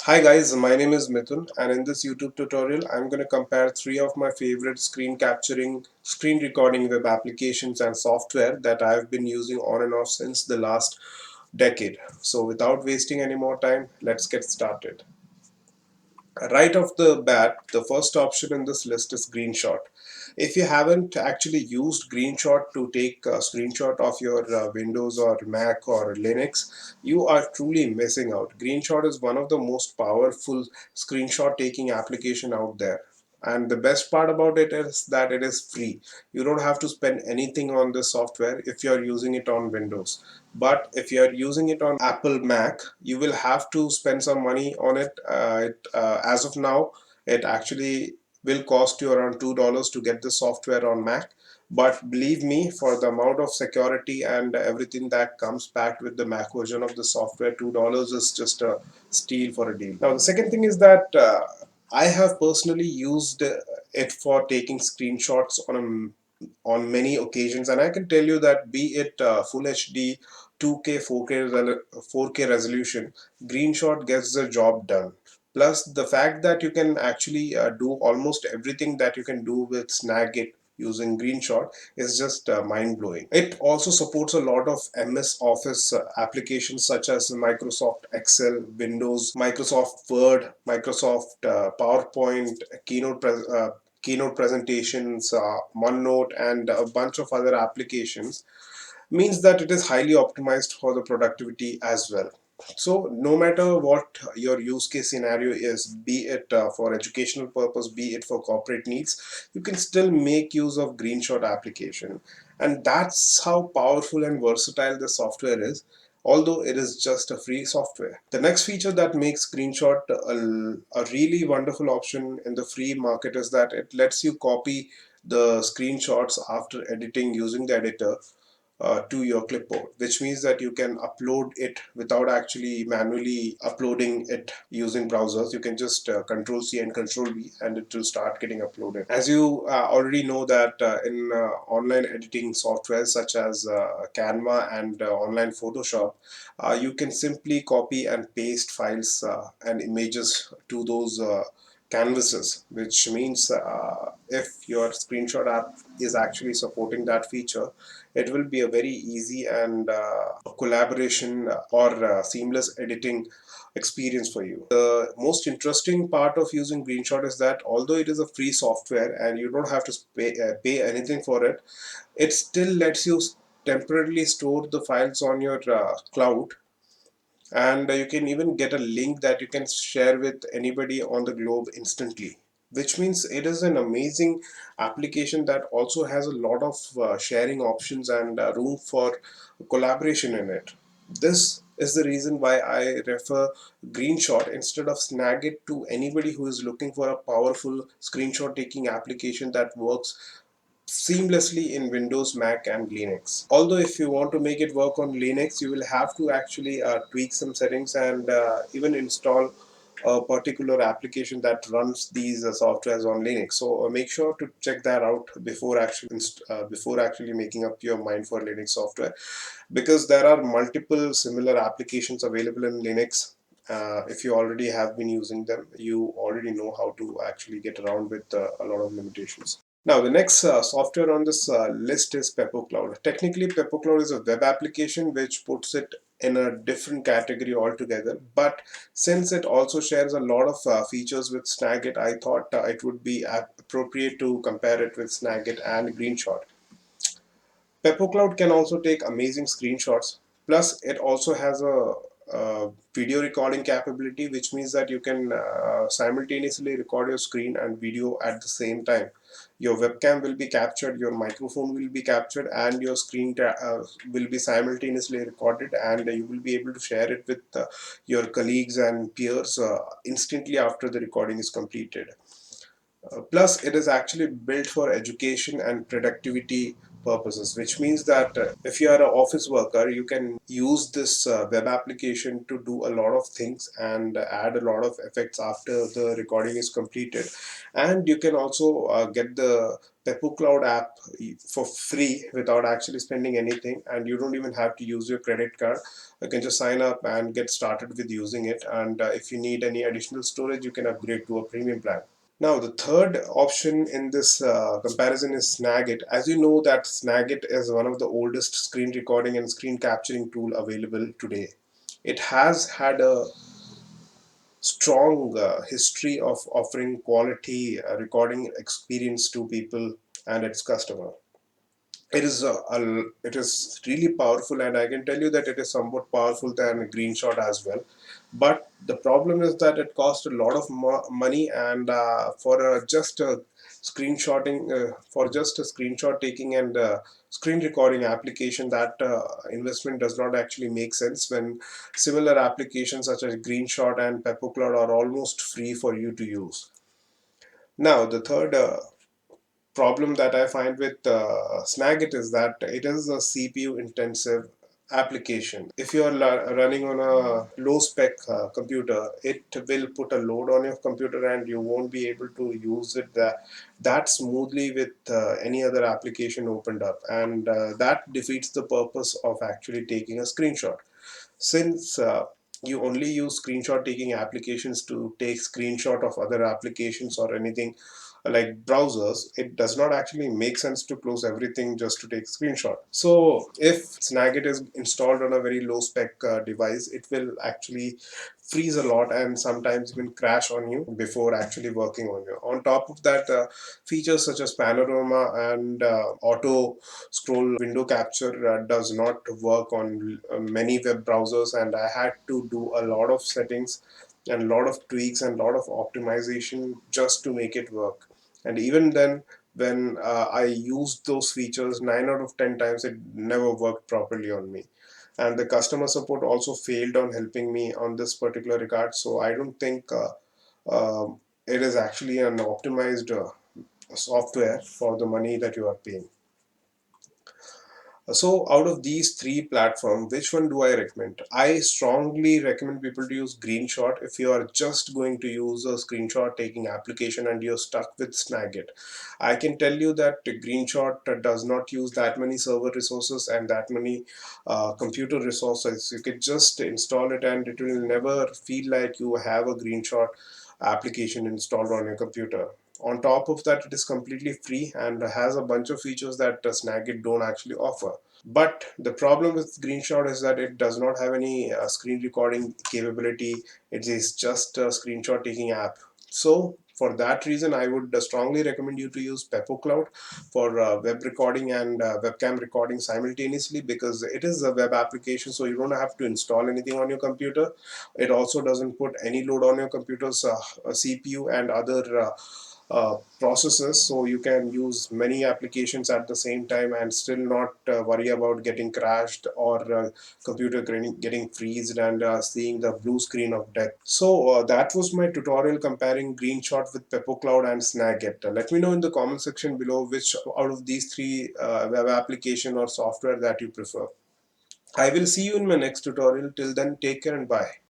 Hi guys, my name is Mithun, and in this YouTube tutorial I'm going to compare three of my favorite screen capturing, screen recording web applications and software that I've been using on and off since the last decade. So without wasting any more time, let's get started. Right off the bat, the first option in this list is Greenshot. If you haven't actually used Greenshot to take a screenshot of your Windows or Mac or Linux, you are truly missing out. Greenshot is one of the most powerful screenshot taking application out there. And the best part about it is that it is free. You don't have to spend anything on the software if you're using it on Windows. But if you're using it on Apple Mac, you will have to spend some money on it. As of now, it actually will cost you around $2 to get the software on Mac. But believe me, for the amount of security and everything that comes packed with the Mac version of the software, $2 is just a steal for a deal. Now, the second thing is that I have personally used it for taking screenshots on many occasions, and I can tell you that be it full HD, 2K, 4K resolution, Greenshot gets the job done. Plus, the fact that you can actually do almost everything that you can do with Snagit using Greenshot is just mind blowing. It also supports a lot of MS Office applications such as Microsoft Excel, Windows, Microsoft Word, Microsoft PowerPoint, Keynote presentations, OneNote, and a bunch of other applications, means that it is highly optimized for the productivity as well. So no matter what your use case scenario is, be it for educational purpose, be it for corporate needs, you can still make use of Greenshot application. And that's how powerful and versatile the software is, although it is just a free software. The next feature that makes Screenshot a really wonderful option in the free market is that it lets you copy the screenshots after editing using the editor to your clipboard, which means that you can upload it without actually manually uploading it using browsers. You can just Control C and Control V, and it will start getting uploaded. As you already know that in online editing software such as Canva and online Photoshop, you can simply copy and paste files and images to those canvases, which means if your screenshot app is actually supporting that feature, it will be a very easy and collaboration or seamless editing experience for you. The most interesting part of using Greenshot is that although it is a free software and you don't have to pay anything for it, it still lets you temporarily store the files on your cloud, and you can even get a link that you can share with anybody on the globe instantly, which means it is an amazing application that also has a lot of sharing options and room for collaboration in it. This is the reason why I refer Greenshot instead of Snagit to anybody who is looking for a powerful screenshot taking application that works seamlessly in Windows, Mac, and Linux. Although if you want to make it work on Linux, you will have to actually tweak some settings and even install a particular application that runs these softwares on Linux. So make sure to check that out before actually making up your mind for Linux software, because there are multiple similar applications available in Linux. If you already have been using them, you already know how to actually get around with a lot of limitations. Now, the next software on this list is PepoCloud. Technically, PepoCloud is a web application which puts it in a different category altogether. But since it also shares a lot of features with Snagit, I thought it would be appropriate to compare it with Snagit and Greenshot. PepoCloud can also take amazing screenshots. Plus, it also has a video recording capability, which means that you can simultaneously record your screen and video at the same time. Your webcam will be captured, your microphone will be captured, and your screen will be simultaneously recorded, and you will be able to share it with your colleagues and peers instantly after the recording is completed. Plus, it is actually built for education and productivity purposes, which means that if you are an office worker, you can use this web application to do a lot of things and add a lot of effects after the recording is completed. And you can also get the PepoCloud app for free without actually spending anything, and you don't even have to use your credit card. You can just sign up and get started with using it, and if you need any additional storage, you can upgrade to a premium plan. Now, the third option in this comparison is Snagit. As you know, that Snagit is one of the oldest screen recording and screen capturing tool available today. It has had a strong history of offering quality recording experience to people and its customer. It is really powerful, and I can tell you that it is somewhat powerful than Greenshot as well. But the problem is that it costs a lot of money, and for just a for just a screenshot taking and screen recording application, that investment does not actually make sense when similar applications such as Greenshot and PepoCloud are almost free for you to use. Now, the third problem that I find with Snagit is that it is a CPU intensive application. If you are running on a low spec computer, it will put a load on your computer and you won't be able to use it that smoothly with any other application opened up, and that defeats the purpose of actually taking a screenshot. Since you only use screenshot taking applications to take screenshot of other applications or anything like browsers, it does not actually make sense to close everything just to take screenshot. So if Snagit is installed on a very low spec device, it will actually freeze a lot and sometimes even crash on you before actually working on you. On top of that, features such as panorama and auto scroll window capture does not work on many web browsers, and I had to do a lot of settings and a lot of tweaks and a lot of optimization just to make it work. And even then, when I used those features 9 out of 10 times, it never worked properly on me. And the customer support also failed on helping me on this particular regard. So I don't think it is actually an optimized software for the money that you are paying. So, out of these three platforms, which one do I recommend? I strongly recommend people to use Greenshot if you are just going to use a screenshot taking application and you're stuck with Snagit. I can tell you that Greenshot does not use that many server resources and that many computer resources. You can just install it and it will never feel like you have a Greenshot application installed on your computer. On top of that, it is completely free and has a bunch of features that Snagit don't actually offer. But the problem with Greenshot is that it does not have any screen recording capability. It is just a screenshot taking app. So for that reason, I would strongly recommend you to use PepoCloud for web recording and webcam recording simultaneously, because it is a web application, so you don't have to install anything on your computer. It also doesn't put any load on your computer's CPU and other processes, so you can use many applications at the same time and still not worry about getting crashed or computer getting freezed and seeing the blue screen of death. So that was my tutorial comparing Greenshot with PepoCloud and Snagit. Let me know in the comment section below which out of these three web application or software that you prefer. I will see you in my next tutorial. Till then, take care and bye.